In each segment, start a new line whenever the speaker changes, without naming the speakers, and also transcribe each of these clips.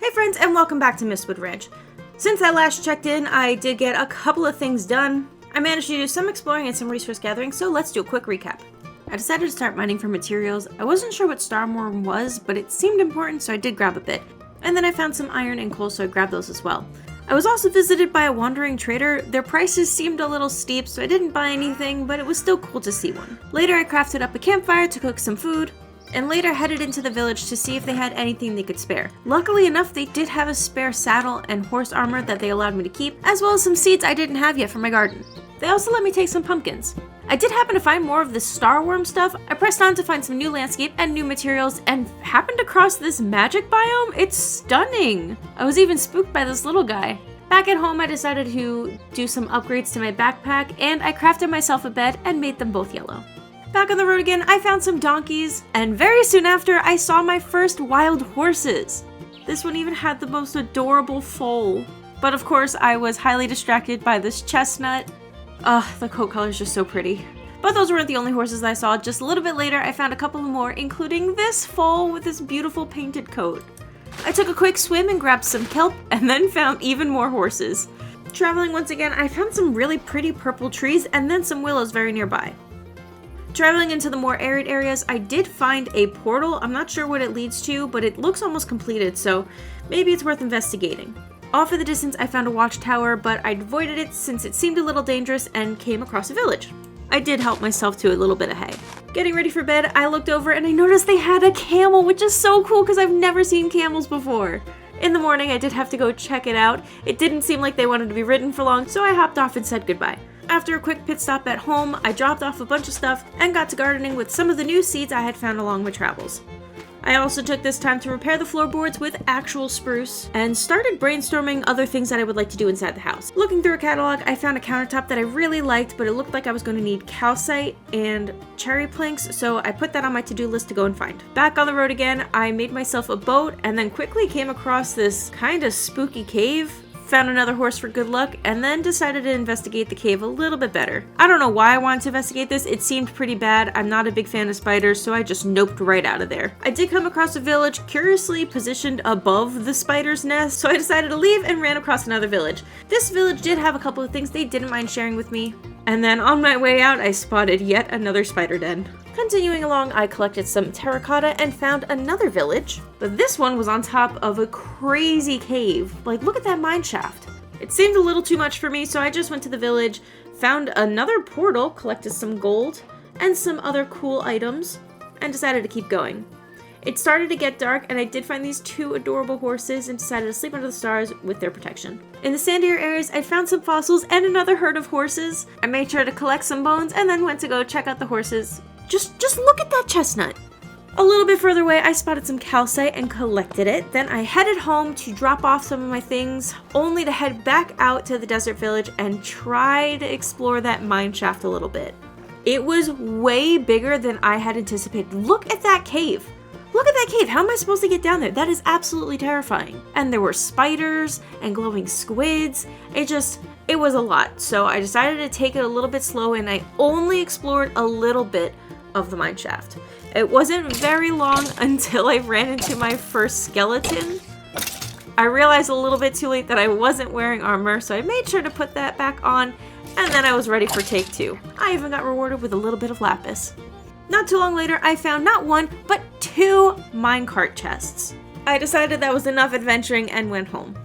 Hey friends, and welcome back to Mistwood Ranch. Since I last checked in, I did get a couple of things done. I managed to do some exploring and some resource gathering, so let's do a quick recap. I decided to start mining for materials. I wasn't sure what starworm was, but it seemed important, so I did grab a bit. And then I found some iron and coal, so I grabbed those as well. I was also visited by a wandering trader. Their prices seemed a little steep, so I didn't buy anything, but it was still cool to see one. Later, I crafted up a campfire to cook some food, and later headed into the village to see if they had anything they could spare. Luckily enough, they did have a spare saddle and horse armor that they allowed me to keep, as well as some seeds I didn't have yet for my garden. They also let me take some pumpkins. I did happen to find more of the starworm stuff. I pressed on to find some new landscape and new materials and happened across this magic biome. It's stunning! I was even spooked by this little guy. Back at home, I decided to do some upgrades to my backpack, and I crafted myself a bed and made them both yellow. Back on the road again, I found some donkeys, and very soon after, I saw my first wild horses. This one even had the most adorable foal. But of course, I was highly distracted by this chestnut. The coat color is just so pretty. But those weren't the only horses I saw. Just a little bit later, I found a couple more, including this foal with this beautiful painted coat. I took a quick swim and grabbed some kelp, and then found even more horses. Traveling once again, I found some really pretty purple trees, and then some willows very nearby. Traveling into the more arid areas, I did find a portal. I'm not sure what it leads to, but it looks almost completed, so maybe it's worth investigating. Off in the distance, I found a watchtower, but I avoided it since it seemed a little dangerous and came across a village. I did help myself to a little bit of hay. Getting ready for bed, I looked over and I noticed they had a camel, which is so cool because I've never seen camels before. In the morning, I did have to go check it out. It didn't seem like they wanted to be ridden for long, so I hopped off and said goodbye. After a quick pit stop at home, I dropped off a bunch of stuff and got to gardening with some of the new seeds I had found along my travels. I also took this time to repair the floorboards with actual spruce and started brainstorming other things that I would like to do inside the house. Looking through a catalog, I found a countertop that I really liked, but it looked like I was going to need calcite and cherry planks, so I put that on my to-do list to go and find. Back on the road again, I made myself a boat and then quickly came across this kind of spooky cave. Found another horse for good luck, and then decided to investigate the cave a little bit better. I don't know why I wanted to investigate this. It seemed pretty bad. I'm not a big fan of spiders, so I just noped right out of there. I did come across a village curiously positioned above the spider's nest, so I decided to leave and ran across another village. This village did have a couple of things they didn't mind sharing with me. And then on my way out, I spotted yet another spider den. Continuing along, I collected some terracotta and found another village, but this one was on top of a crazy cave. Like, look at that mine shaft. It seemed a little too much for me, so I just went to the village, found another portal, collected some gold and some other cool items, and decided to keep going. It started to get dark, and I did find these two adorable horses and decided to sleep under the stars with their protection. In the sandier areas, I found some fossils and another herd of horses. I made sure to collect some bones and then went to go check out the horses. Just look at that chestnut! A little bit further away, I spotted some calcite and collected it. Then I headed home to drop off some of my things, only to head back out to the desert village and try to explore that mine shaft a little bit. It was way bigger than I had anticipated. Look at that cave! Look at that cave! How am I supposed to get down there? That is absolutely terrifying. And there were spiders and glowing squids. It was a lot. So I decided to take it a little bit slow, and I only explored a little bit of the mine shaft. It wasn't very long until I ran into my first skeleton. I realized a little bit too late that I wasn't wearing armor, so I made sure to put that back on, and then I was ready for take two. I even got rewarded with a little bit of lapis. Not too long later, I found not one, but two minecart chests. I decided that was enough adventuring and went home.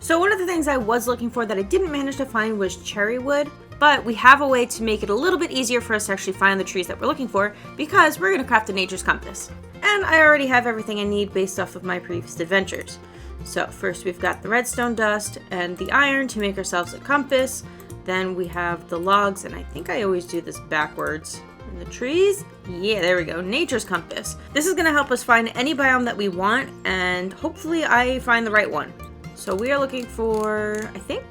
So one of the things I was looking for that I didn't manage to find was cherry wood, but we have a way to make it a little bit easier for us to actually find the trees that we're looking for, because we're going to craft a nature's compass. And I already have everything I need based off of my previous adventures. So first we've got the redstone dust and the iron to make ourselves a compass. Then we have the logs, and I think I always do this backwards. And the trees? Yeah, there we go. Nature's compass. This is going to help us find any biome that we want, and hopefully I find the right one. So we are looking for, I think,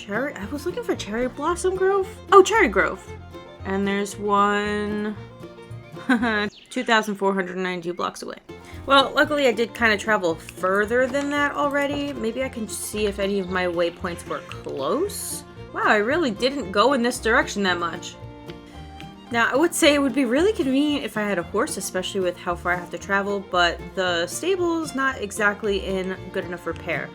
I was looking for cherry blossom grove? Oh, cherry grove. And there's one 2,492 blocks away. Well, luckily I did kind of travel further than that already. Maybe I can see if any of my waypoints were close. Wow, I really didn't go in this direction that much. Now, I would say it would be really convenient if I had a horse, especially with how far I have to travel, but the stable's not exactly in good enough repair.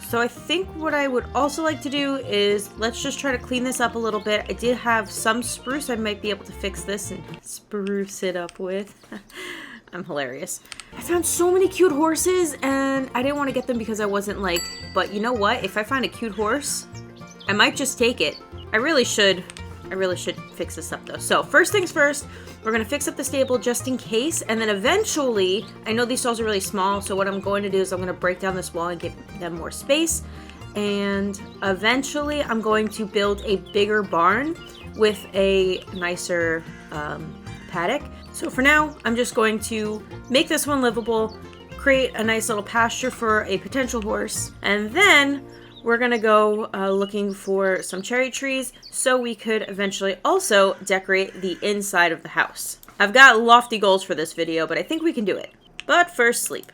So I think what I would also like to do is, let's just try to clean this up a little bit. I did have some spruce I might be able to fix this and spruce it up with. I'm hilarious. I found so many cute horses, and I didn't want to get them because I wasn't like, but you know what? If I find a cute horse, I might just take it. I really should fix this up though. So first things first, we're gonna fix up the stable just in case, and then eventually, I know these stalls are really small, so what I'm going to do is I'm gonna break down this wall and give them more space, and eventually I'm going to build a bigger barn with a nicer paddock. So for now, I'm just going to make this one livable, create a nice little pasture for a potential horse, and then we're gonna go looking for some cherry trees so we could eventually also decorate the inside of the house. I've got lofty goals for this video, but I think we can do it. But first, sleep.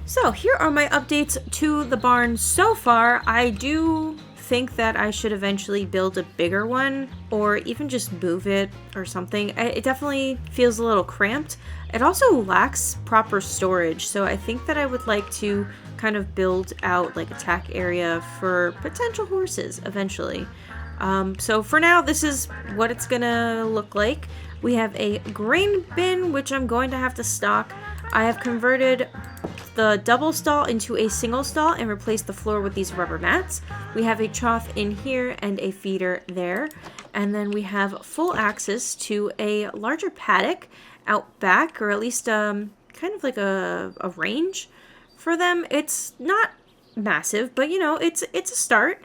So here are my updates to the barn so far. I do think that I should eventually build a bigger one or even just move it or something. It definitely feels a little cramped. It also lacks proper storage, so I think that I would like to kind of build out like a tack area for potential horses eventually. So for now, this is what it's gonna look like. We have a grain bin, which I'm going to have to stock. I have converted the double stall into a single stall and replaced the floor with these rubber mats. We have a trough in here and a feeder there. And then we have full access to a larger paddock out back, or at least kind of like a range for them. It's not massive, but you know, it's a start.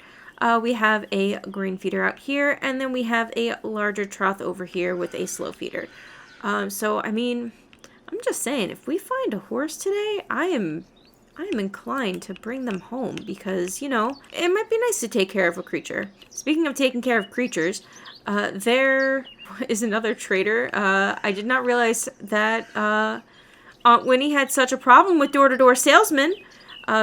We have a grain feeder out here, and then we have a larger trough over here with a slow feeder. So I mean, I'm just saying, if we find a horse today, I am inclined to bring them home because, you know, it might be nice to take care of a creature. Speaking of taking care of creatures, there is another trader. I did not realize that Aunt Winnie had such a problem with door-to-door salesmen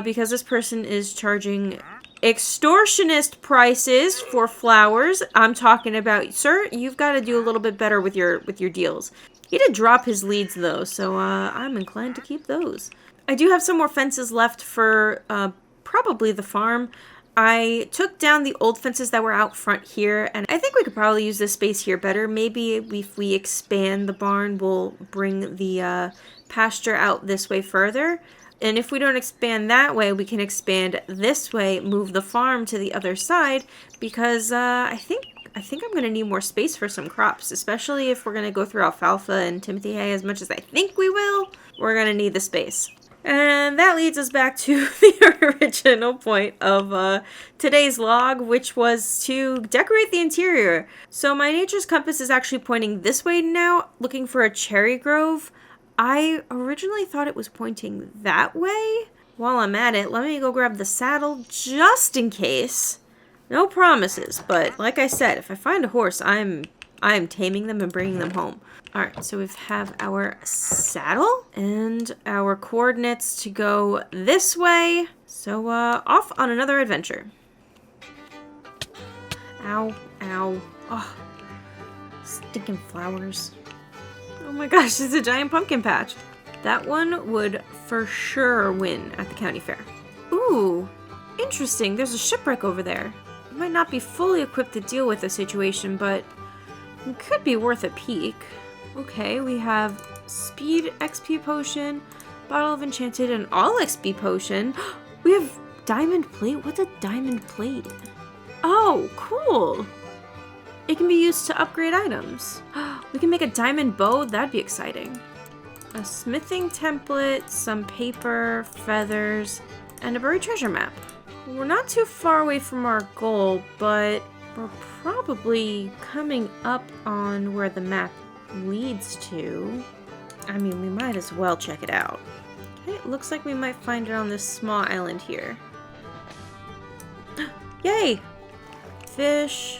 because this person is charging extortionist prices for flowers. I'm talking about, sir, you've got to do a little bit better with your deals. He did drop his leads though, so I'm inclined to keep those. I do have some more fences left for probably the farm. I took down the old fences that were out front here, and I think we could probably use this space here better. Maybe if we expand the barn, we'll bring the pasture out this way further. And if we don't expand that way, we can expand this way, move the farm to the other side, because I think I'm going to need more space for some crops, especially if we're going to go through alfalfa and timothy hay as much as I think we will. We're going to need the space. And that leads us back to the original point of today's log, which was to decorate the interior. So my nature's compass is actually pointing this way now, looking for a cherry grove. I originally thought it was pointing that way. While I'm at it, let me go grab the saddle just in case. No promises, but like I said, if I find a horse, I'm taming them and bringing them home. All right, so we have our saddle and our coordinates to go this way. So off on another adventure. Ow, ow. Oh, stinking flowers. Oh my gosh, it's a giant pumpkin patch. That one would for sure win at the county fair. Ooh, interesting. There's a shipwreck over there. It might not be fully equipped to deal with the situation, but it could be worth a peek. Okay, we have speed XP potion, bottle of enchanted, and all XP potion. We have diamond plate. What's a diamond plate? Oh, cool. It can be used to upgrade items. We can make a diamond bow. That'd be exciting. A smithing template, some paper, feathers, and a buried treasure map. We're not too far away from our goal, but we're probably coming up on where the map leads to. I mean, we might as well check it out. Okay, it looks like we might find it on this small island here. Yay! Fish,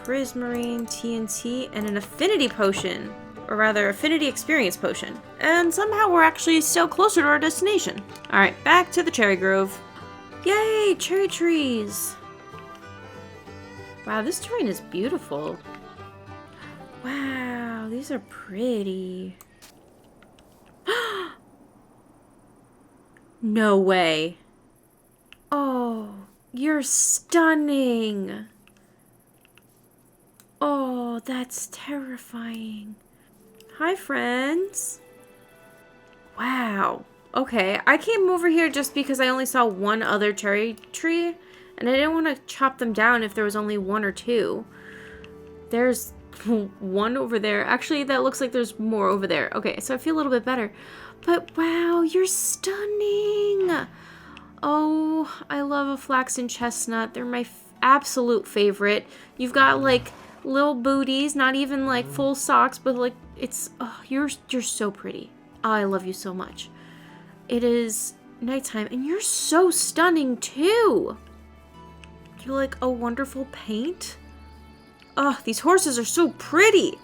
prismarine, TNT, and an affinity potion. Or rather, affinity experience potion. And somehow we're actually still closer to our destination. Alright, back to the cherry grove. Yay! Cherry trees! Wow, this terrain is beautiful. Wow, these are pretty. No way. Oh, you're stunning. Oh, that's terrifying. Hi, friends. Wow. Okay, I came over here just because I only saw one other cherry tree, and I didn't want to chop them down if there was only one or two. There's one over there. Actually, that looks like there's more over there. Okay, so I feel a little bit better. But wow, you're stunning. Oh, I love a flaxen chestnut. They're my absolute favorite. You've got like little booties, not even like full socks, but like it's, oh, you're so pretty. Oh, I love you so much. It is nighttime and you're so stunning too. You're like a wonderful paint. Oh, these horses are so pretty.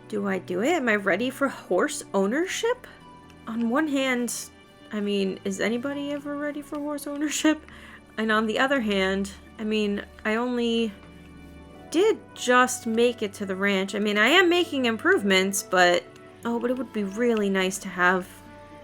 Do I do it? Am I ready for horse ownership? On one hand, I mean, is anybody ever ready for horse ownership? And on the other hand, I mean, I only did just make it to the ranch. I mean, I am making improvements, but oh, but it would be really nice to have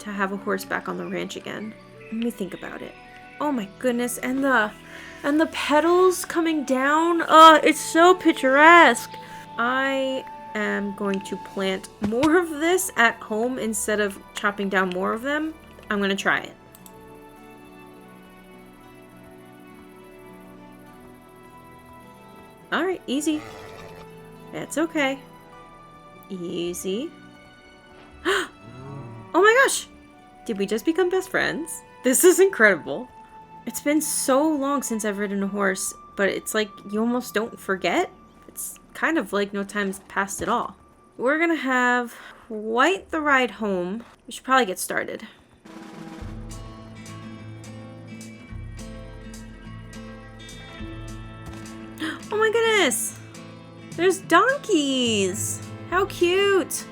a horse back on the ranch again. Let me think about it. Oh my goodness, and the petals coming down. Oh, it's so picturesque. I am going to plant more of this at home instead of chopping down more of them. I'm gonna try it. Alright, easy. That's okay. Easy. Oh my gosh! Did we just become best friends? This is incredible. It's been so long since I've ridden a horse, but it's like you almost don't forget. It's kind of like no time's passed at all. We're gonna have quite the ride home. We should probably get started. Oh my goodness! There's donkeys! How cute!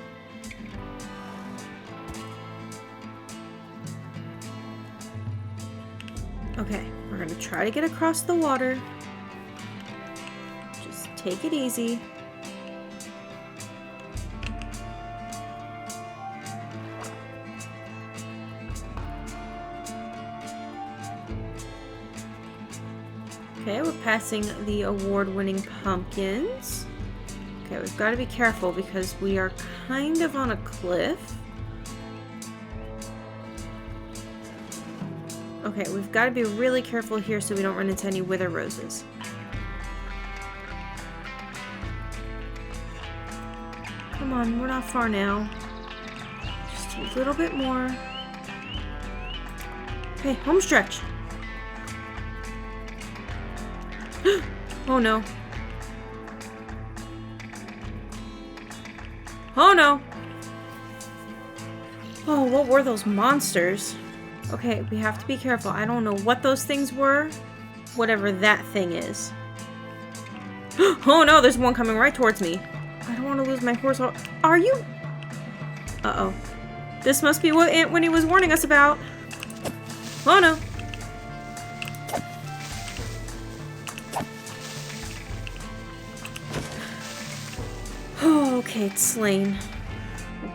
Okay, we're gonna try to get across the water. Just take it easy. Okay, we're passing the award-winning pumpkins. Okay, we've got to be careful because we are kind of on a cliff. Okay, we've got to be really careful here so we don't run into any wither roses. Come on, we're not far now. Just a little bit more. Okay, home stretch. Oh no. Oh no. Oh, what were those monsters? Okay, we have to be careful. I don't know what those things were. Whatever that thing is. Oh no, there's one coming right towards me. I don't want to lose my horse. Are you? Uh-oh. This must be what Aunt Winnie was warning us about. Oh no. Okay, it's slain.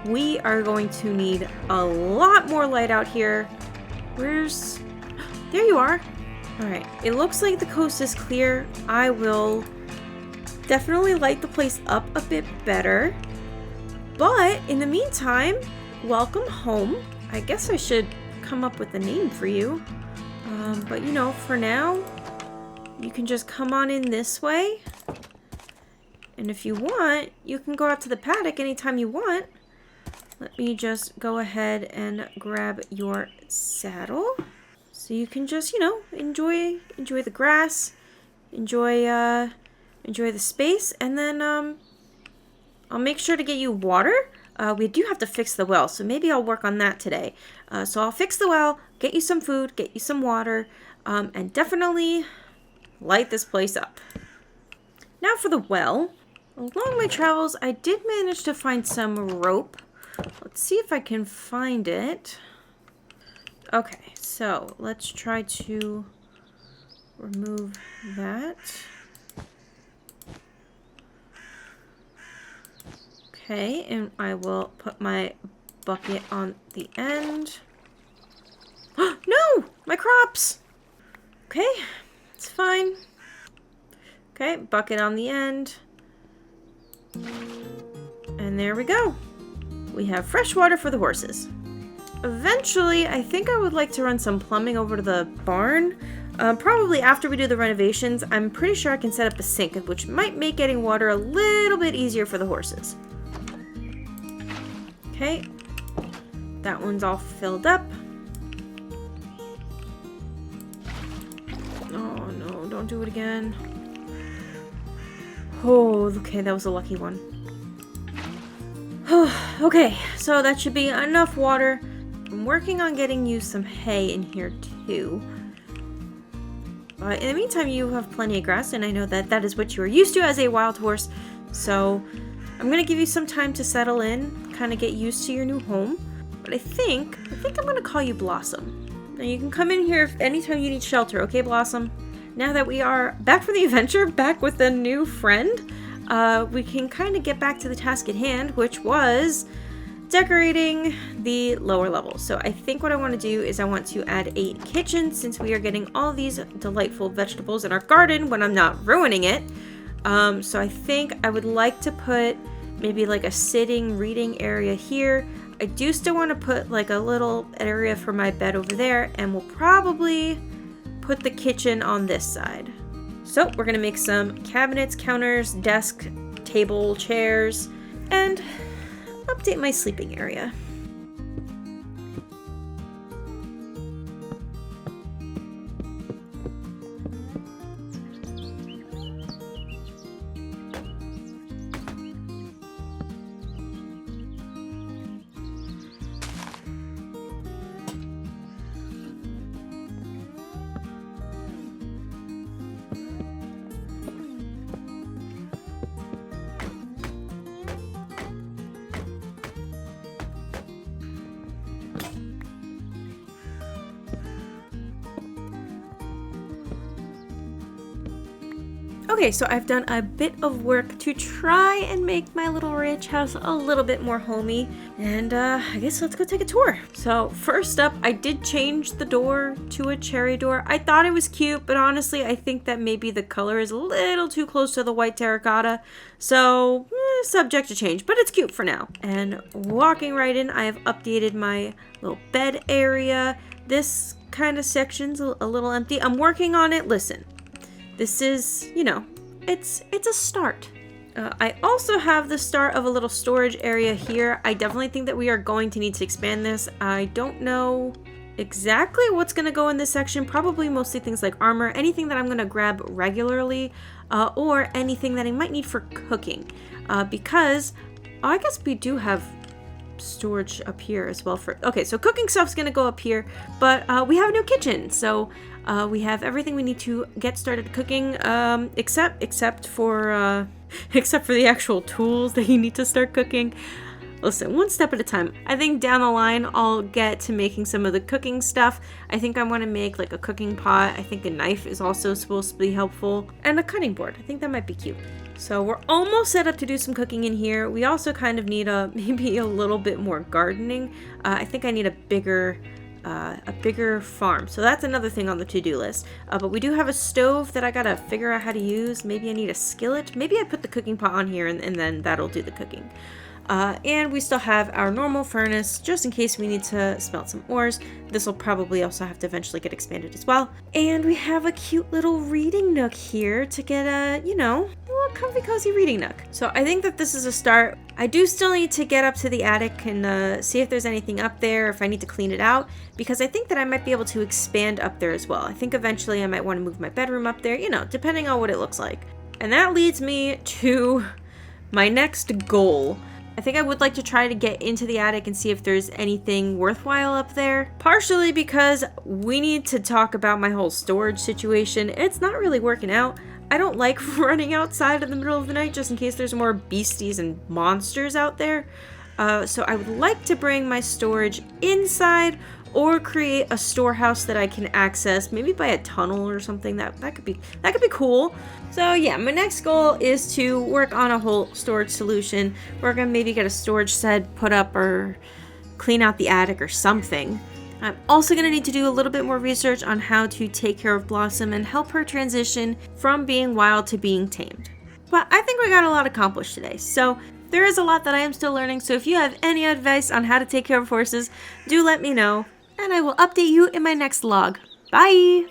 We are going to need a lot more light out here. Where's... There you are. Alright, it looks like the coast is clear. I will definitely light the place up a bit better. But in the meantime, welcome home. I guess I should come up with a name for you. But you know, for now, you can just come on in this way. And if you want, you can go out to the paddock anytime you want. Let me just go ahead and grab your saddle. So you can just, you know, enjoy the grass, enjoy the space, and then I'll make sure to get you water. We do have to fix the well, so maybe I'll work on that today. So I'll fix the well, get you some food, get you some water, and definitely light this place up. Now for the well. Along my travels, I did manage to find some rope. Let's see if I can find it. Okay, so let's try to remove that. Okay, and I will put my bucket on the end. No! My crops! Okay, it's fine. Okay, bucket on the end. And there we go. We have fresh water for the horses. Eventually, I think I would like to run some plumbing over to the barn. Probably after we do the renovations. I'm pretty sure I can set up a sink, which might make getting water a little bit easier for the horses. Okay. That one's all filled up. Oh no, don't do it again. Oh, okay, that was a lucky one. Okay, so that should be enough water. I'm working on getting you some hay in here too. In the meantime, you have plenty of grass, and I know that that is what you are used to as a wild horse. So I'm going to give you some time to settle in, kind of get used to your new home. But I think I'm going to call you Blossom. Now you can come in here anytime you need shelter, okay, Blossom? Now that we are back from the adventure, back with a new friend, we can kind of get back to the task at hand, which was decorating the lower level. So I think what I want to do is I want to add a kitchen, since we are getting all these delightful vegetables in our garden when I'm not ruining it. So I think I would like to put maybe like a sitting reading area here. I do still want to put like a little area for my bed over there, and we'll probably put the kitchen on this side. So we're gonna make some cabinets, counters, desk, table, chairs, and update my sleeping area. Okay, so I've done a bit of work to try and make my little ranch house a little bit more homey, and I guess let's go take a tour. So first up, I did change the door to a cherry door. I thought it was cute, but honestly, I think that maybe the color is a little too close to the white terracotta, so subject to change, but it's cute for now. And walking right in, I have updated my little bed area. This kind of section's a little empty. I'm working on it. Listen. This is, you know, it's a start. I also have the start of a little storage area here. I definitely think that we are going to need to expand this. I don't know exactly what's going to go in this section. Probably mostly things like armor, anything that I'm going to grab regularly, or anything that I might need for cooking. Because I guess we do have storage up here as well for... Okay, so cooking stuff's gonna go up here, but we have a new kitchen, so we have everything we need to get started cooking, except for the actual tools that you need to start cooking. Listen, one step at a time. I think down the line, I'll get to making some of the cooking stuff. I think I want to make like a cooking pot. I think a knife is also supposed to be helpful. And a cutting board. I think that might be cute. So we're almost set up to do some cooking in here. We also kind of need maybe a little bit more gardening. I think I need a bigger farm. So that's another thing on the to-do list. But we do have a stove that I gotta figure out how to use. Maybe I need a skillet. Maybe I put the cooking pot on here and then that'll do the cooking. And we still have our normal furnace just in case we need to smelt some ores. This will probably also have to eventually get expanded as well. And we have a cute little reading nook here to get a little comfy cozy reading nook. So I think that this is a start. I do still need to get up to the attic and see if there's anything up there, if I need to clean it out, because I think that I might be able to expand up there as well. I think eventually I might want to move my bedroom up there, depending on what it looks like. And that leads me to my next goal. I think I would like to try to get into the attic and see if there's anything worthwhile up there. Partially because we need to talk about my whole storage situation. It's not really working out. I don't like running outside in the middle of the night just in case there's more beasties and monsters out there. So I would like to bring my storage inside or create a storehouse that I can access, maybe by a tunnel or something. That could be cool. So yeah, my next goal is to work on a whole storage solution. We're gonna maybe get a storage shed put up or clean out the attic or something. I'm also gonna need to do a little bit more research on how to take care of Blossom and help her transition from being wild to being tamed. But I think we got a lot accomplished today. So there is a lot that I am still learning. So if you have any advice on how to take care of horses, do let me know. And I will update you in my next log. Bye!